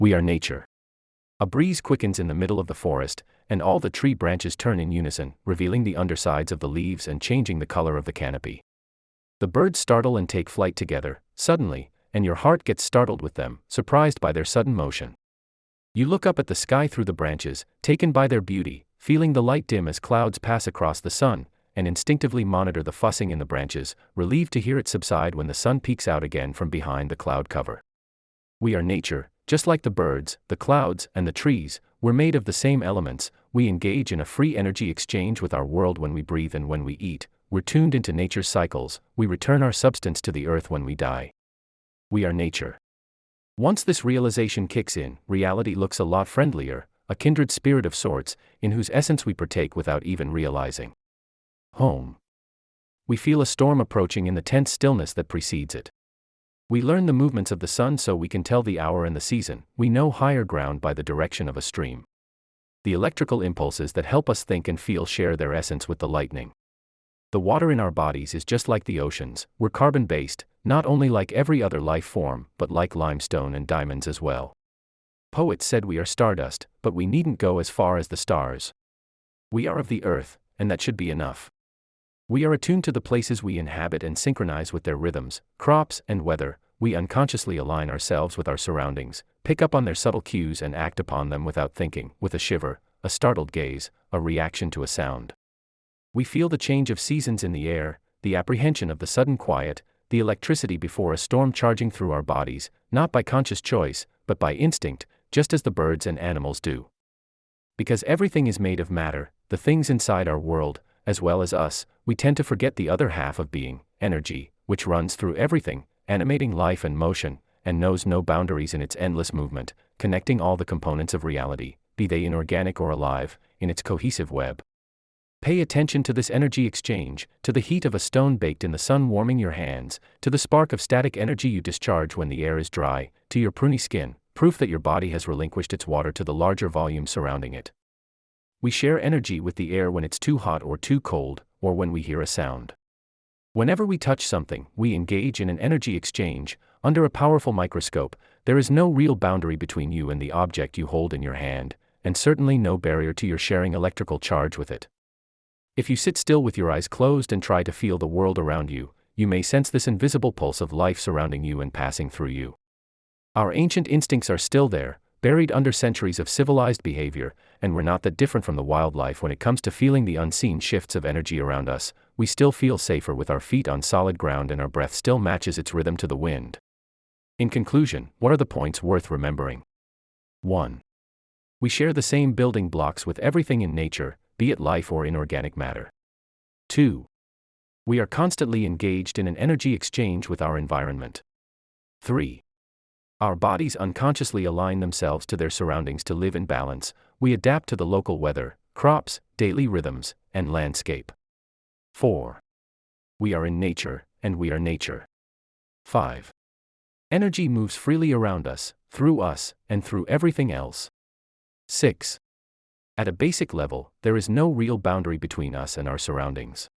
We are nature. A breeze quickens in the middle of the forest, and all the tree branches turn in unison, revealing the undersides of the leaves and changing the color of the canopy. The birds startle and take flight together, suddenly, and your heart gets startled with them, surprised by their sudden motion. You look up at the sky through the branches, taken by their beauty, feeling the light dim as clouds pass across the sun, and instinctively monitor the fussing in the branches, relieved to hear it subside when the sun peeks out again from behind the cloud cover. We are nature. Just like the birds, the clouds, and the trees, we're made of the same elements. We engage in a free energy exchange with our world when we breathe and when we eat. We're tuned into nature's cycles. We return our substance to the earth when we die. We are nature. Once this realization kicks in, reality looks a lot friendlier, a kindred spirit of sorts, in whose essence we partake without even realizing. Home. We feel a storm approaching in the tense stillness that precedes it. We learn the movements of the sun so we can tell the hour and the season. We know higher ground by the direction of a stream. The electrical impulses that help us think and feel share their essence with the lightning. The water in our bodies is just like the oceans. We're carbon-based, not only like every other life form, but like limestone and diamonds as well. Poets said we are stardust, but we needn't go as far as the stars. We are of the earth, and that should be enough. We are attuned to the places we inhabit and synchronize with their rhythms, crops, and weather. We unconsciously align ourselves with our surroundings, pick up on their subtle cues and act upon them without thinking, with a shiver, a startled gaze, a reaction to a sound. We feel the change of seasons in the air, the apprehension of the sudden quiet, the electricity before a storm charging through our bodies, not by conscious choice, but by instinct, just as the birds and animals do. Because everything is made of matter, the things inside our world, as well as us, we tend to forget the other half of being, energy, which runs through everything, animating life and motion, and knows no boundaries in its endless movement, connecting all the components of reality, be they inorganic or alive, in its cohesive web. Pay attention to this energy exchange, to the heat of a stone baked in the sun warming your hands, to the spark of static energy you discharge when the air is dry, to your pruny skin, proof that your body has relinquished its water to the larger volume surrounding it. We share energy with the air when it's too hot or too cold, or when we hear a sound. Whenever we touch something, we engage in an energy exchange. Under a powerful microscope, there is no real boundary between you and the object you hold in your hand, and certainly no barrier to your sharing electrical charge with it. If you sit still with your eyes closed and try to feel the world around you, you may sense this invisible pulse of life surrounding you and passing through you. Our ancient instincts are still there, buried under centuries of civilized behavior, and we're not that different from the wildlife when it comes to feeling the unseen shifts of energy around us. We still feel safer with our feet on solid ground and our breath still matches its rhythm to the wind. In conclusion, what are the points worth remembering? 1. We share the same building blocks with everything in nature, be it life or inorganic matter. 2. We are constantly engaged in an energy exchange with our environment. 3. Our bodies unconsciously align themselves to their surroundings to live in balance. We adapt to the local weather, crops, daily rhythms, and landscape. 4. We are in nature, and we are nature. 5. Energy moves freely around us, and through everything else. 6. At a basic level, there is no real boundary between us and our surroundings.